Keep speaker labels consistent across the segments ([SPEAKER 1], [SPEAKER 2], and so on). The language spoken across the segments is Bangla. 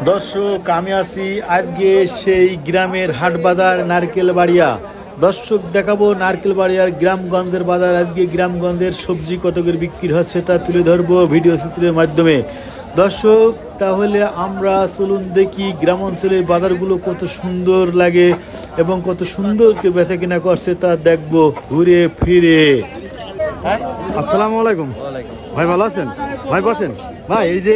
[SPEAKER 1] দর্শক আমি আছি আজকে সেই গ্রামের হাট বাজার নারকেল বাড়িয়া। দর্শক দেখাবো নারকেল বাড়িয়ার গ্রামগঞ্জের বাজার। আজকে গ্রামগঞ্জের সবজি কত করে বিক্রি হচ্ছে তা তুলে ধরবো ভিডিও চিত্রের মাধ্যমে। দর্শক তাহলে আমরা চলুন দেখি গ্রাম অঞ্চলের বাজারগুলো কত সুন্দর লাগে এবং কত সুন্দর কে বেচা কিনা করছে তা দেখবো ঘুরে ফিরে। আসসালামু আলাইকুম ভাই, ভালো আছেন ভাই? বসেন ভাই। এই যে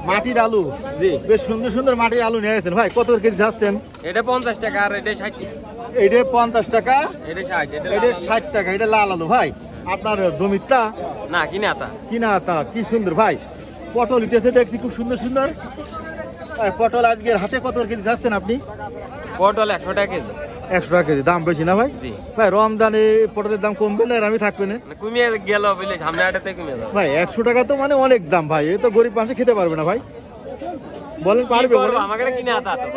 [SPEAKER 1] মাটির আলু, জি বেশ সুন্দর সুন্দর মাটির আলু নিয়ে গেছেন ভাই, কত কেজি যাচ্ছেন?
[SPEAKER 2] এটা 50 টাকা আর এটা 60 টাকা।
[SPEAKER 1] এটা 50 টাকা,
[SPEAKER 2] এটা 60,
[SPEAKER 1] এটা 60 টাকা। এটা লাল আলু ভাই, আপনার জমিটা
[SPEAKER 2] না কিনাতা?
[SPEAKER 1] কিনাতা। কি সুন্দর ভাই। পটল উঠেছে দেখছি খুব সুন্দর সুন্দর। পটল আজকের হাটে কত কেজি যাচ্ছেন আপনি?
[SPEAKER 2] পটল 100 টাকা কেজি।
[SPEAKER 1] 100 টাকা কেজি, দাম বেশি না ভাই?
[SPEAKER 2] জি
[SPEAKER 1] ভাই রমজানে পটলের দাম কমবে না আর আমি থাকবে না?
[SPEAKER 2] কমিয়ে গেল বলে সামনে হাটেতে কমিয়ে যাবে
[SPEAKER 1] ভাই। 100 টাকা তো মানে অনেক দাম ভাই, এ তো গরিব মানুষ খেতে পারবে না ভাই। বলেন পারবে?
[SPEAKER 2] আমাকে কিনে আতা তো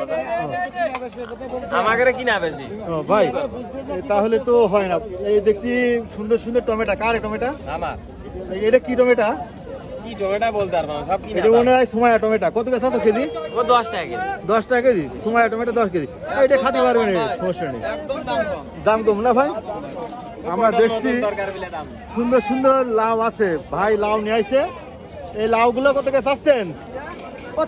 [SPEAKER 2] আমাকে কিনা বেশি
[SPEAKER 1] ভাই, তাহলে তো হয় না। এই দেখছি সুন্দর সুন্দর টমেটো। কার টমেটো?
[SPEAKER 2] আমার।
[SPEAKER 1] এটা কি টমেটো?
[SPEAKER 2] কি টমেটো বলতে আর সব কিনা।
[SPEAKER 1] এটা মনে হয় সময়া টমেটো। কত কেজি আছে কেজি?
[SPEAKER 2] ও 10 টাকা কেজি।
[SPEAKER 1] 10 টাকা কেজি সময়া টমেটো, 10 কেজি। এটা খেতে পারবেন, সমস্যা নেই, দাম কম না ভাই। আমরা দেখছি সুন্দর সুন্দর লাউ আছে ভাই, লাউ নিয়ে আসে। এই লাউ গুলো কত কেজি চাচ্ছেন?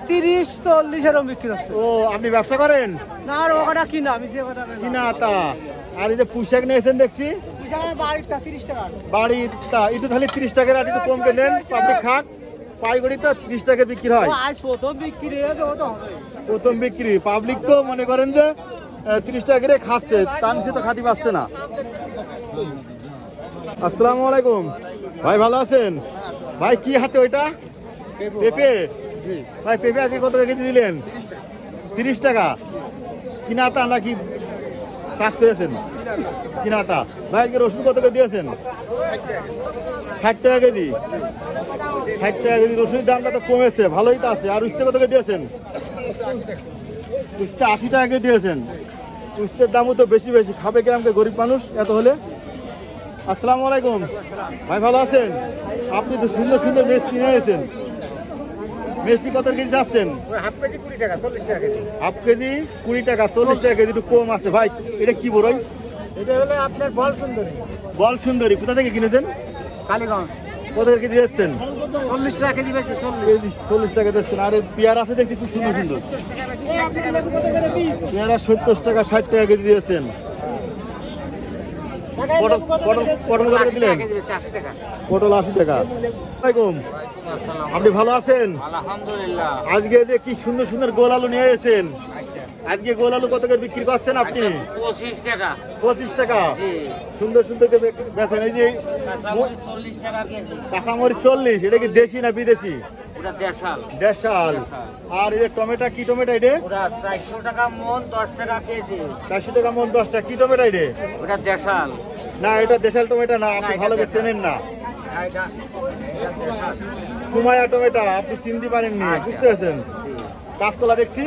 [SPEAKER 3] 30-40 এরকম বিক্রি হচ্ছে।
[SPEAKER 1] ও আপনি ব্যবসা করেন
[SPEAKER 3] না, আর ওটা কিনা, আমি যে কথা
[SPEAKER 1] কিনা তা। আর এই যে পুঁইশাক নিয়েছেন দেখছি
[SPEAKER 3] বাড়িটা 30 টাকা।
[SPEAKER 1] বাড়িটা একটু তাহলে 30 টাকার আর একটু কম নেন, আপনি খাক। পাইকারি তো 30 টাকা বিক্রি হয়।
[SPEAKER 3] আজ প্রথম বিক্রি হয়েছে, ও তো হবে
[SPEAKER 1] প্রথম বিক্রি। পাবলিক তো মনে করেন যে 30 টাকা করে খাচ্ছে, তার নিচে তো খাতি পাচ্ছে না। আসসালামু আলাইকুম ভাই, ভালো আছেন ভাই? কি হাতে ওইটা? পেঁপে ভাই। পেঁপে আজকে কত কেজি দিলেন? 30 টাকা। কিনাতা নাকি চাষ করেছেন? কিনাতা ভাই। আজকে রসুন কত করে দিয়েছেন? 60 টাকা কেজি। 60 টাকা কেজি রসুনের দামটা তো কমেছে, ভালোই তো আছে। আর উস্তে কত করে দিয়েছেন? উস্তে 80 টাকা কেজি দিয়েছেন। উস্তের দামও তো বেশি বেশি, খাবে গ্রামকে গরিব মানুষ এত হলে। আসসালামু আলাইকুম ভাই, ভালো আছেন? আপনি তো সুন্দর সুন্দর মেস কিনে এনেছেন। মেসি কত কেজি যাচ্ছেন?
[SPEAKER 3] হাফ কেজি 20 টাকা, 40 টাকা কেজি।
[SPEAKER 1] হাফ কেজি 20 টাকা, 40 টাকা কেজি, একটু কম আছে ভাই। এটা কি বড়ই?
[SPEAKER 3] এটা হলো আপনার বল সুন্দরী।
[SPEAKER 1] বল সুন্দরী। কোথা থেকে কিনেছেন?
[SPEAKER 3] কালীগঞ্জ।
[SPEAKER 1] কত কেজি যাচ্ছেন?
[SPEAKER 3] 40 টাকা কেজি বেশি।
[SPEAKER 1] 40 টাকা যাচ্ছেন। আর পেয়ারা আছে দেখছি খুব সুন্দর সুন্দর। পেয়ারা 70 টাকা, 60 টাকা কেজি দিয়েছেন। পটল কত করে দিলেন?
[SPEAKER 3] 80 টাকা।
[SPEAKER 1] পটল 80 টাকা। আসসালামু আলাইকুম, আপনি ভালো আছেন?
[SPEAKER 3] আলহামদুলিল্লাহ।
[SPEAKER 1] আজকে যে কি সুন্দর সুন্দর গোল আলু নিয়ে এসেছেন। আজকে গোল আলু কত করে বিক্রি করছেন আপনি?
[SPEAKER 3] 25 টাকা।
[SPEAKER 1] 25 টাকা।
[SPEAKER 3] জি।
[SPEAKER 1] সুন্দর সুন্দর বেচেন। এই যে
[SPEAKER 3] 40 টাকা কেজি।
[SPEAKER 1] কাঁচামরিচ 40, এটা কি দেশি না বিদেশি?
[SPEAKER 3] ওটা দেশাল।
[SPEAKER 1] দেশাল। আর এই যে টমেটো, কি টমেটো এটা?
[SPEAKER 3] ওটা 400 টাকা মন, 10 টাকা কেজি।
[SPEAKER 1] 400 টাকা মন, 10 টাকা। কি টমেটো এটা?
[SPEAKER 3] ওটা দেশাল।
[SPEAKER 1] না, এটা দেশাল টমেটো না, আপনি ভালো করে চেনেন না। সুমাইয়া টমেটো আপনি চিনতে পারেননি, বুঝতে পারছেন? কাঁচকলা দেখছি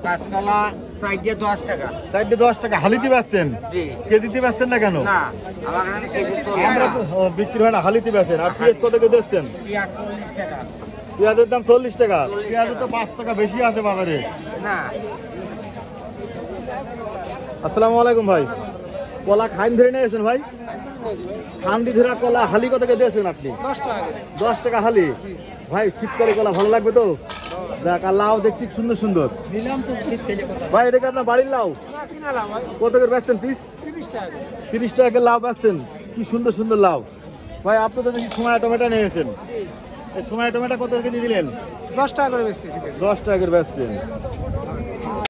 [SPEAKER 3] কাঁচকলা সাইডে 10 টাকা।
[SPEAKER 1] সাইডে 10 টাকা। হালিতে বেচছেন?
[SPEAKER 3] জি।
[SPEAKER 1] কেজিতে বেচছেন না কেন?
[SPEAKER 3] না, আমার এখানে কেজি তো
[SPEAKER 1] আমরা তো বিক্রি হয় না, হালিতে বেচেন। আর পেঁয়াজ কত করে দিচ্ছেন?
[SPEAKER 3] পেঁয়াজ 40 টাকা।
[SPEAKER 1] পেঁয়াজের দাম 40 টাকা। পেঁয়াজের তো 5 টাকা বেশি আছে বাজারে।
[SPEAKER 3] না।
[SPEAKER 1] আসসালামু আলাইকুম ভাই, কলা খাইন ধরে নিয়েছেন ভাই? খান্ডি ধরা কলা হালি কত করে দিয়েছেন আপনি?
[SPEAKER 3] 10 টাকা।
[SPEAKER 1] 10 টাকা হালি ভাই। শীতকালে কলা ভালো লাগবে তো। দেখ, আর লাউ দেখছি সুন্দর সুন্দর।
[SPEAKER 3] নিলাম তো শীতকালে কথা।
[SPEAKER 1] ভাই এটা কি আপনার বাড়ির লাউ?
[SPEAKER 3] না, কিনালাম ভাই।
[SPEAKER 1] কত করে বেচছেন পিস?
[SPEAKER 3] 30 টাকা।
[SPEAKER 1] 30 টাকা লাউ বেচছেন। কি সুন্দর সুন্দর লাউ ভাই। আপনি তো দেখছি সময় টমেটো নিয়েছেন।
[SPEAKER 3] জি।
[SPEAKER 1] এই সময় টমেটো কত কেজি দিলেন?
[SPEAKER 3] 10 টাকা করে বেচতেছি।
[SPEAKER 1] 10 টাকা করে বেচছেন।